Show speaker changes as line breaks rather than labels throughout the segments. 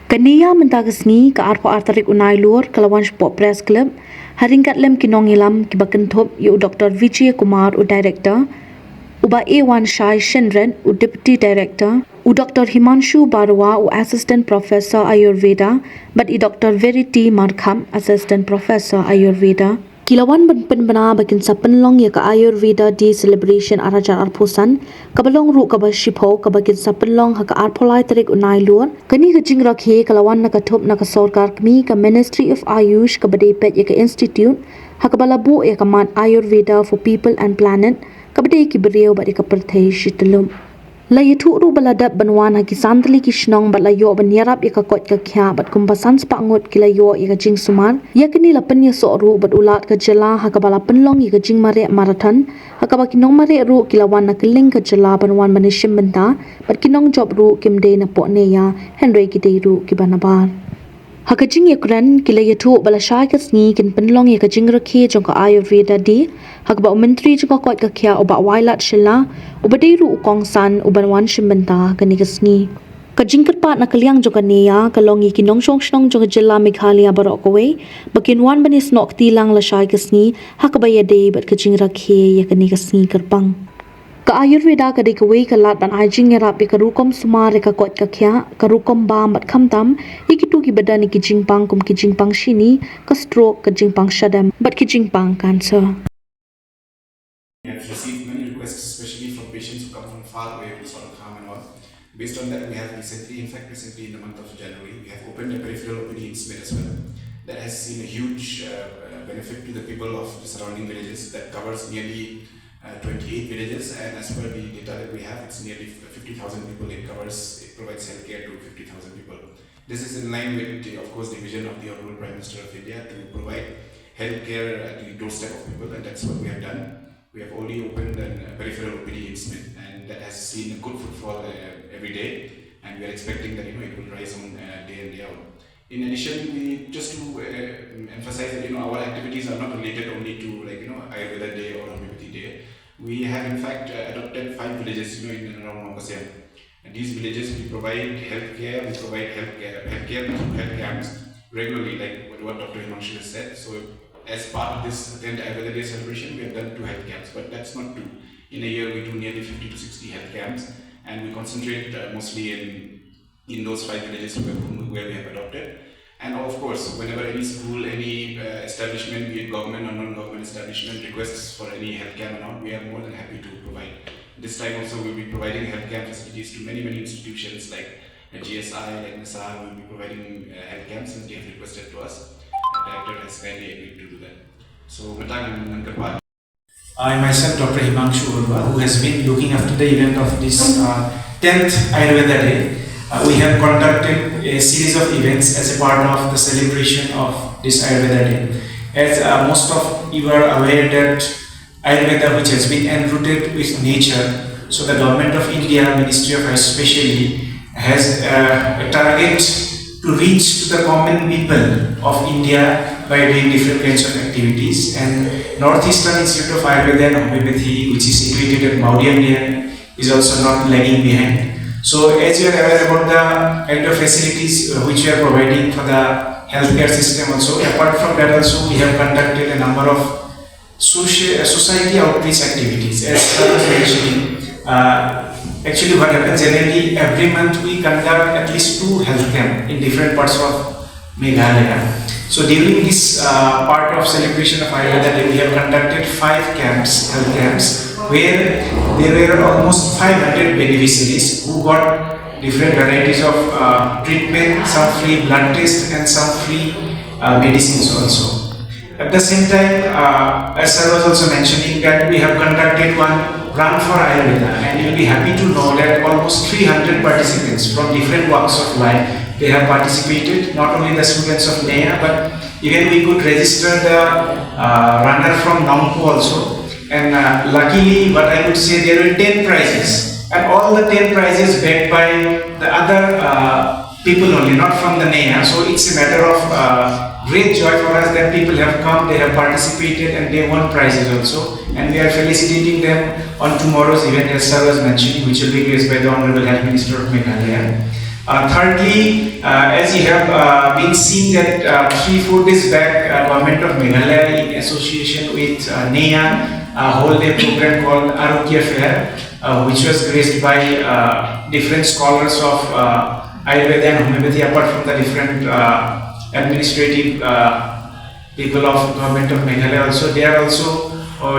Kaniya mentagasngi ka arpo artarik unai luar kalawan sport press club haringkat lem kinongilam kibakentop yu Dr. Vijay Kumar u director uba A1 Shai Shendran u deputy director u Dr. Himanshu Barwa u assistant professor Ayurveda but i Dr. Verity Markham assistant professor Ayurveda Kilawan penbena bakin sa pynlong ya ka Ayurveda Day Celebration arajar arposan kabalong ru kabal shipho kabakin sa pynlong ha ka arpolai tarik unai luar kani ka jingra khe kalawan nakatop naka sarkar kmi ka Ministry of Ayush kabade pet ya ka institute ha kabalabu ya ka mat Ayurveda for people and planet kabade ki beriau ba ka perthai shitlum la yitu ru baladap banwan ha ki santli ki shnong bat la yo ban yarap ya ka kot ka khya bat kumpasan spa ngot ki la yo ya ka jing sumar ya kini la pen ya so ru bat ulat ka jala ha ka bala pynlong ya ka jing mare marathon ha ka ba kinong mare ru ki lawan na keling ka jala banwan manishim benta bat kinong job ru kimde na po ne ya henry ki dei ru ki banabar Hakajing yakran kila yatu bala shai ka sni kin pynlong ya ka jing rakhe jong ka Ayurveda Day hak ba menteri jong ka kot ka kya oba wailat shila ubadei ru ukong san ubanwan shimbenta kani ka sni kajing kerpat na kaliang jong ka neya kalong yi kinong shong shnong jong jilla Meghalaya barok kowe bakin wan banis nok tilang la shai ka sni hak ba ya day bat kajing rakhe ya kani ka sni kerpang Ka Ayurveda ka di kawai ka lat ban ajing ngerap ka rukom sumar ka kot ka kya ka rukom bam bat khamtam ikitu ki badani ki jingpang kum ki jingpang shini ka stroke ka jingpang shadam bat ki jingpang cancer.
We have received many requests, especially from patients who come from far away to sort of harm and all. Based on that, we have recently in the month of January, we have opened a peripheral OPD in Smith as well. That has seen a huge benefit to the people of the surrounding villages. That covers nearly 28 villages, and as per the data that we have, it's nearly 50,000 people. It provides healthcare to 50,000 people. This is in line with, of course, the vision of the Honorable Prime Minister of India to provide healthcare at the doorstep of people, and that's what we have done. We have only opened a peripheral OPD in Smith, and that has seen a good footfall every day, and we are expecting that it will rise on day in day out. In addition, we just to emphasize that our activities are not related only to Ayurveda Day or Homeopathy Day. We have in fact adopted 5 villages in and around Mongkasiam. And these villages we provide healthcare. We provide healthcare through health camps regularly, like what Dr. Himanshu has said. So as part of this 10th Ayurveda Day celebration, we have done 2 health camps, but that's not 2. In a year, we do nearly 50 to 60 health camps, and we concentrate mostly in those 5 villages where we have adopted. And of course, whenever any school, any establishment, be it government or non-government establishment, requests for any health camp and all, we are more than happy to provide. This time also, we'll be providing health camp facilities to many institutions like GSI, like NEIAH. We'll be providing health camps since they have requested to us. The director has kindly agreed to do that. So,
I myself, Dr. Himanshu Barwa, who has been looking after the event of this 10th Ayurveda Day. We have conducted a series of events as a part of the celebration of this Ayurveda Day. As most of you are aware that Ayurveda, which has been enrooted with nature, so the Government of India, Ministry of Health especially, has a target to reach to the common people of India by doing different kinds of activities. And Northeastern Institute of Ayurveda and Homeopathy, which is situated at Maudiam, is also not lagging behind. So as you are aware about the kind of facilities which we are providing for the healthcare system also, apart from that also we have conducted a number of society outreach activities. As I was mentioning, actually what happens generally every month we conduct at least 2 health camps in different parts of Meghalaya. So during this part of celebration of Ayurveda Day, we have conducted 5 health camps, where there were almost 500 beneficiaries who got different varieties of treatment, some free blood tests and some free medicines also. At the same time, as sir was also mentioning, that we have conducted one run for Ayurveda, and you will be happy to know that almost 300 participants from different walks of life, they have participated, not only the students of NEIAH, but even we could register the runner from Nampu also. And luckily, what I would say, there were 10 prizes, and all the 10 prizes backed by the other people only, not from the NEIAH. So it's a matter of great joy for us that people have come, they have participated, and they won prizes also. And we are felicitating them on tomorrow's event, as sir was mentioning, which will be placed by the Honorable Health Minister of Meghalaya. Thirdly, as you have been seeing that 3-4 days back, Government of Meghalaya in association with NEIAH hold a program called Arogya Fair, which was graced by different scholars of Ayurveda and homeopathy, apart from the different administrative people of Government of Meghalaya. Also, there are also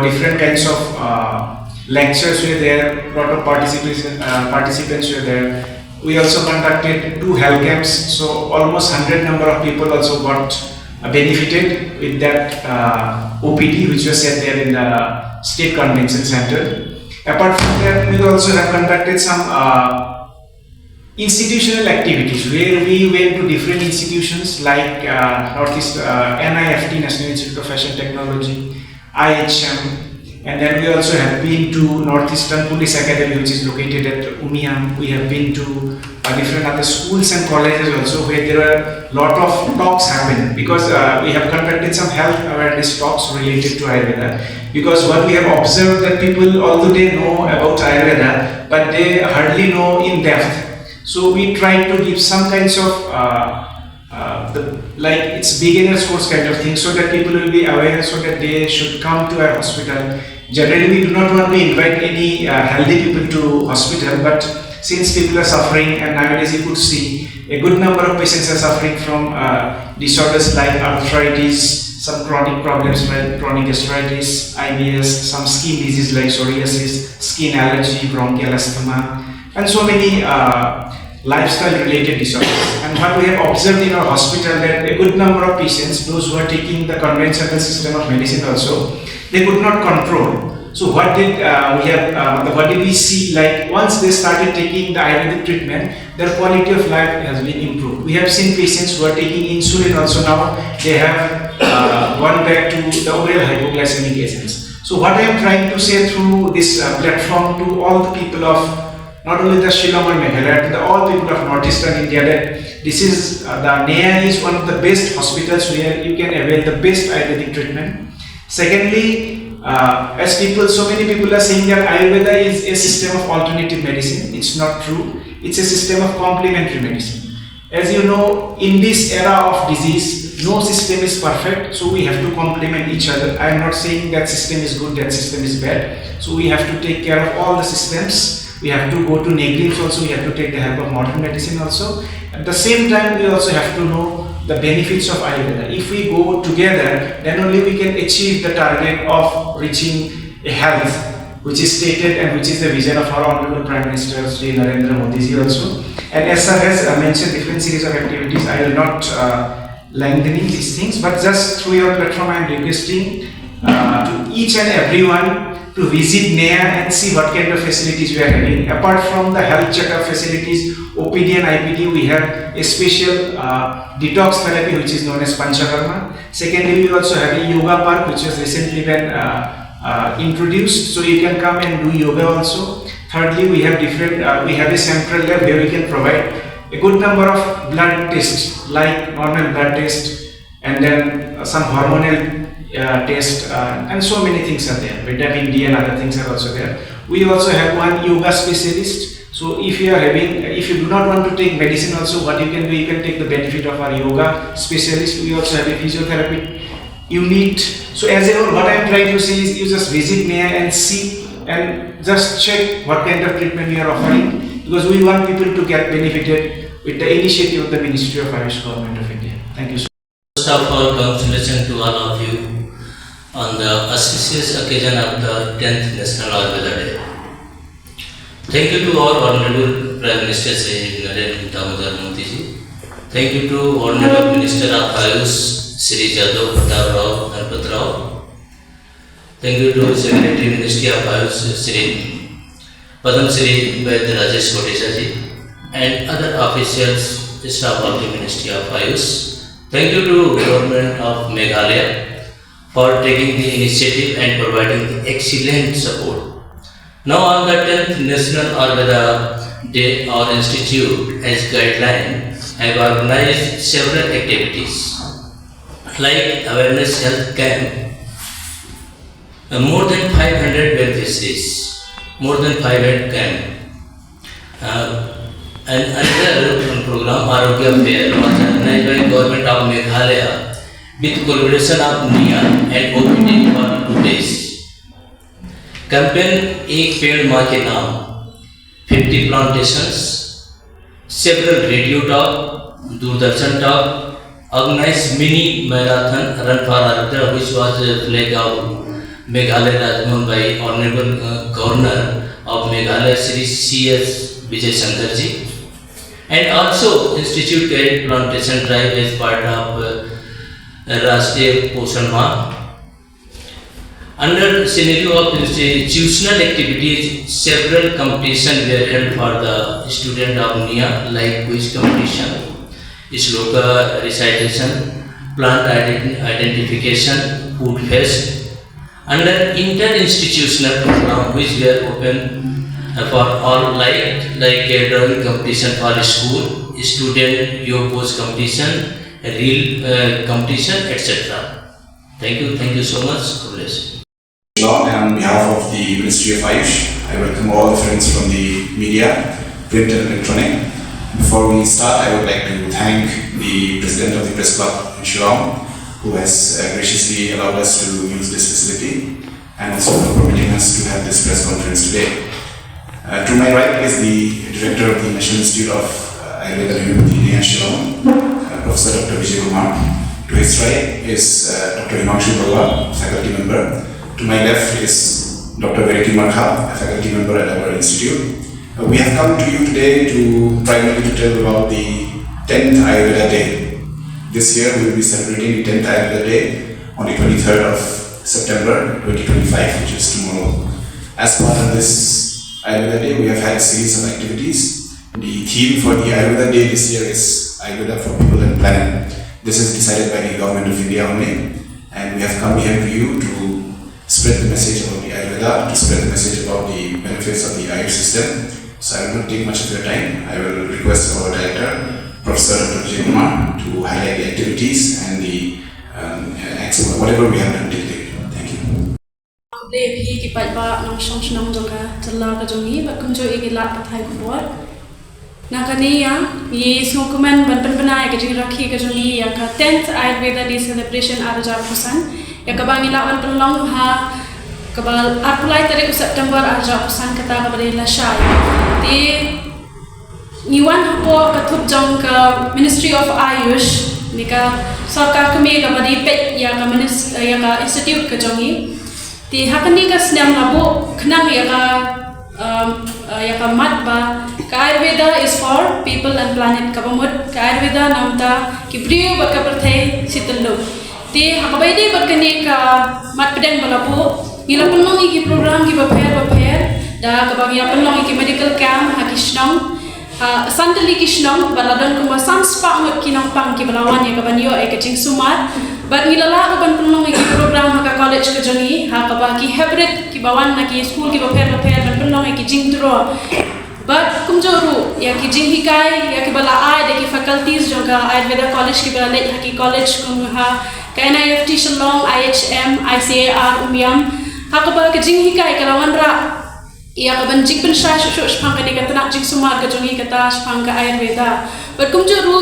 different kinds of lectures were there, lot of participants were there. We also conducted 2 health camps, so almost 100 number of people also got benefited with that OPD which was set there in the State Convention Center. Apart from that, we also have conducted some institutional activities where we went to different institutions like Northeast NIFT, National Institute of Fashion Technology, IHM, and then we also have been to Northeastern Police Academy, which is located at Umiam. We have been to different other schools and colleges also, where there are a lot of talks happen, because we have conducted some health awareness talks related to Ayurveda. Because what we have observed that people, although they know about Ayurveda, but they hardly know in depth. So we try to give some kinds of like it's beginner's course kind of thing, so that people will be aware, so that they should come to our hospital. Generally, we do not want to invite any healthy people to hospital, but since people are suffering, and nowadays you could see a good number of patients are suffering from disorders like arthritis, some chronic problems like chronic gastritis, IBS, some skin disease like psoriasis, skin allergy, bronchial asthma, and so many lifestyle related disorders. And what we have observed in our hospital, that a good number of patients, those who are taking the conventional system of medicine also, they could not control. So what did what did we see? Like once they started taking the Ayurvedic treatment, their quality of life has been improved. We have seen patients who are taking insulin also, now they have gone back to the oral hypoglycemic agents. So what I am trying to say through this platform to all the people of not only the Shillong and Meghalaya, but all people of Northeastern India, that this is the NEIAH is one of the best hospitals where you can avail the best Ayurvedic treatment. Secondly, as people, so many people are saying that Ayurveda is a system of alternative medicine. It's not true. It's a system of complementary medicine. As you know, in this era of disease, no system is perfect, so we have to complement each other. I am not saying that system is good, that system is bad. So we have to take care of all the systems. We have to go to negligence also, we have to take the help of modern medicine also. At the same time, we also have to know the benefits of Ayurveda. If we go together, then only we can achieve the target of reaching a health, which is stated and which is the vision of our Honorable Prime Minister Sri Narendra Modi ji also. And as sir has mentioned different series of activities, I will not lengthening these things, but just through your platform I am requesting to each and everyone to visit NEIAH and see what kind of facilities we are having. Apart from the health checkup facilities, OPD and IPD, we have a special detox therapy which is known as Panchakarma. Secondly, we also have a yoga park which has recently been introduced, so you can come and do yoga also. Thirdly, we have we have a central lab where we can provide a good number of blood tests, like normal blood test, and then some hormonal test, and so many things are there. Vitamin D and other things are also there. We also have one yoga specialist. So if you do not want to take medicine also, what you can do, you can take the benefit of our yoga specialist. We also have a physiotherapy unit. So as a whole, what I am trying to say is, you just visit NEIAH and see and just check what kind of treatment we are offering, because we want people to get benefited with the initiative of the Ministry of Ayush, Government of India. Thank you so much.
First of all, congratulations to all of you on the auspicious occasion of the 10th National Ayurveda Day. Thank you to our Honorable Prime Minister Sri Narendra Modi ji. Thank you to Honorable Minister of Ayush Sri Jadhav Pratap Rao Ganpat Rao. Thank you to Secretary Ministry of Ayush Sri Padam Sri Vaidya Rajesh Kodesha ji and other officials, staff of the Ministry of Ayush. Thank you to Government of Meghalaya for taking the initiative and providing the excellent support. Now on the 10th National Ayurveda Day, our institute as guideline have organized several activities like awareness health camp, more than 500 beneficiaries, more than 500 camp, And another program, Arogya Fair, was organized by Government of Meghalaya with collaboration of NEIAH and OPD for 2 days. Campaign एक पेड़ माँ के नाम, 50 plantations, several radio talk, Doordarshan talk, organized mini marathon run for Ayurveda, which was flagged out Meghalaya Rajbhavan by Honorable Governor of Meghalaya Shri C.S. Vijay Shankarji, and also Institute carried plantation drive as part of Rashtriya Poshan Maah. Under scenario of institutional activities, several competitions were held for the student of NEIAH, like quiz competition, shloka recitation, plant identification, food fest. Under inter-institutional program, which were open for all, like drawing competition for school, student yoga competition, reel competition, etc. Thank you so much. God bless.
Long, and on behalf of the Ministry of Ayush, I welcome all the friends from the media, print and electronic. Before we start, I would like to thank the President of the Press Club in Shillong, who has graciously allowed us to use this facility and also for permitting us to have this press conference today. To my right is the Director of the National Institute of Ayurveda Day Celebration, Professor Dr. Vijay Kumar. To his right is Dr. Himanshu, faculty member. To my left is Dr. Verity Markha, a faculty member at our institute. We have come to you today to primarily to tell about the 10th Ayurveda Day. This year we will be celebrating the 10th Ayurveda Day on the 23rd of September 2025, which is tomorrow. As part of this Ayurveda Day, we have had a series of activities. The theme for the Ayurveda Day this year is Ayurveda for People and Planet. This is decided by the Government of India only, and we have come here to you to spread the message about the Ayurveda, to spread the message about the benefits of the Ayurveda system. So I will not take much of your time. I will request our director, Professor Dr. Vijay Kumar, to highlight the activities and the whatever we have done till date. Thank you.
Lebih kipat ba nang shong shnong jonga challa ka jongi ba kumjo igila pathai ko bor nakani ya ye smokuman ban banai ka jing rakhi ka jongi ya ka 10th Ayurveda Day Celebration arajar pusan ya ka bangila ban penlong ha ka bal apply tarik September arajar pusan kata ka badela shay ti niwan hapo ka thup jong ka Ministry of Ayush nika sarkar kami ka badi pet ya ka institute ka jongi ti hakani ka snam labo khnang ya ka mat ba ka Ayurveda is for people and planet ka bamut ka Ayurveda namta ki priyo ba ka prathai sitallo ti hakabaidi ba kani ka mat pedang balabo ngila penlong ki program ki ba pher da ka bang ya penlong ki medical camp ha kishnong santali kishnong baladon ko sam spa ngot kinong pang ki balawan ya ka banyo e ka jing sumar but ngilala ka ban penlong ki program ha ka college ka jongi ha ka ba ki hybrid ki bawan na ki school ki ba pher ban penlong ki jing tro but kumjoru ya ki jing hikai ya ki bala ai de ki faculties jonga Ayurveda college ki bala le ha ki college kum ha ka NIAH Shillong IHM ICAR umyam ha ka ba ki jing hikai ka lawan ra ia ka ban jing pen sha shu shpang ka ni ka tanak jing sumar ka jongi ka ta shpang ka Ayurveda but kumjoru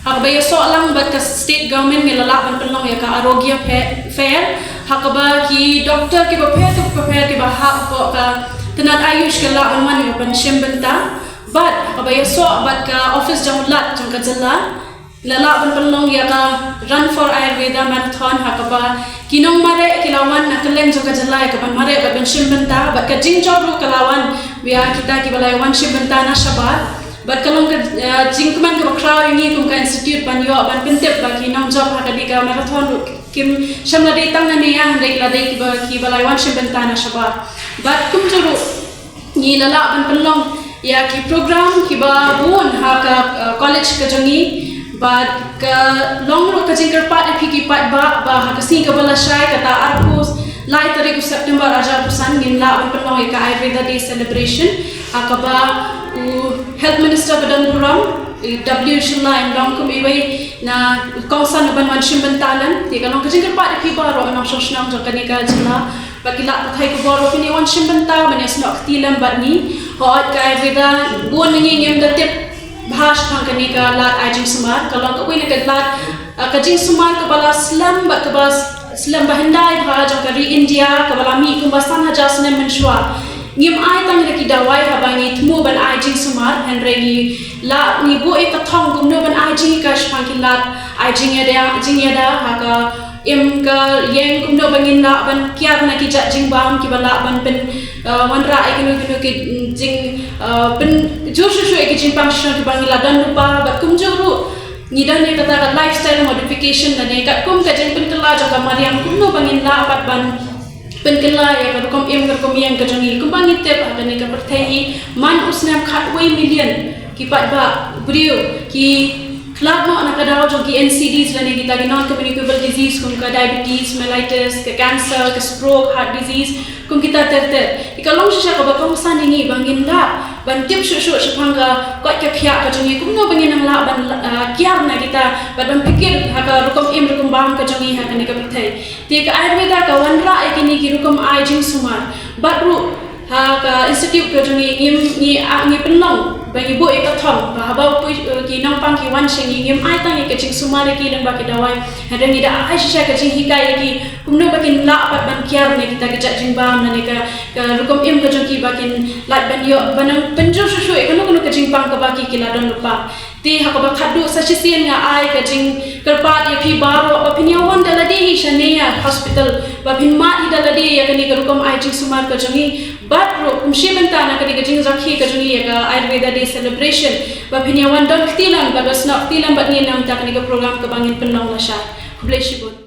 hakba so lang bat ka state government ngilala ban penlong ya ka Arogya Fair hakba ki doctor ki ba pher ki ba ha ko ka tenat Ayush ka la man ya ban shembenta but hakba so bat ka office jang lat jang ka jalla lala ban penlong ya ka run for Ayurveda marathon hakba kinong mare kilawan na kaleng jang ka jalla ka ban mare ka ban shembenta bat ka jing job ru kalawan biya kita ki balai wan shembenta na shabat but kalong ka jingkuman ka crowd ini kum ka institute ban yo ban pentep ba ki nong job ha ka marathon kim shamla de tang na niya handai la de ki balai wan shibenta na shaba but kum juru ni lala ban penlong ya ki program ki ba bun ha ka college ka jangi but ka long ro ka jingkar pat ki pat ba ha ka si ka bala shai ka ta arpus lai tarik September ajar pusan ngin la ban penlong ka Ayurveda Day Celebration akaba Health Minister Badan Puram W Shilla and Long Kumiway na Kongsan Ban Wanshim Bentalan, the Galong Kajing Party people or an Oshnam Jakanika Jilla, Bakila Taiko Boro Fini Wanshim Bental, when it's not Tilam Batni, or Ayurveda, Boning in the tip, bahas tentang ni ke lat ajing semar kalau kau ini ke lat kajing semar ke bala Islam ke bala Islam bahendai bahas jang dari India ke bala mi kumbasan hajar senem menshua ngim ai tang ni dawai habangi temu ban ajing semar henry ni la ni bu ek thong gumno ban ajing ka shpangkin lat ajing ada haka em ka yang kumno bangin la ban kiar na ki jing bam ki bala ban pen wan ra ai kinu ki jing pen jo shu ki jing pang shon ki bangila dan lupa ba kum jo ru ni dan ne kata lifestyle modification na ne ka kum ka jing pen kala jo ka mariam kumno bangin la pat ban pen kala ya ka kom em ka kom yang ka jongi kum bangit te ba ne ka perthai man usnam khat wei million ki pat ba brio ki Kelab no anak kadang orang ki NCDs lani kita ki non communicable disease kum ka diabetes, mellitus, ke cancer, ke stroke, heart disease kum kita ter. Ika long shisha ka bakang usan ini bangin la ban tip shu shapanga kot ka khia ka jongi kum no bangin nang la ban kiar na kita ban pikir haka rukum rukum bang ka jongi haka ni ka bithai. Ti ka Ayurveda ka wanra ai kini ki rukum ai jing sumar. Batru haka institute ka jongi ni pynlong bagi bu ek thong habau ki nang pang ki wan sing ngim ai tang ki ching sumare ki leng ba ki dawai hada ni da ai sha ka ching hikai ki kumno bakin la pat ban kiar ne kita ki ching bam ne ka rukum ka jong ki bakin lat ban yo banang penjo shu ek no ka ching pang ka ba ki la don lupa ti ha ka ba khadu sa sien nga ai ka ching kerpat ya phi baro ba pinya wan dala de hi NEIAH hospital ba phin ma hi dala de ya ka ni ka rukum ai ching sumar ka jongi bat ro kumshi bentana ka ni ka ching zakhi ka jongi ka Ayurveda Day Celebration bapinyawan don ktilan bagas nak ktilan bat ni nam tak ni ka program ka bangin pynlong la sha bless you both.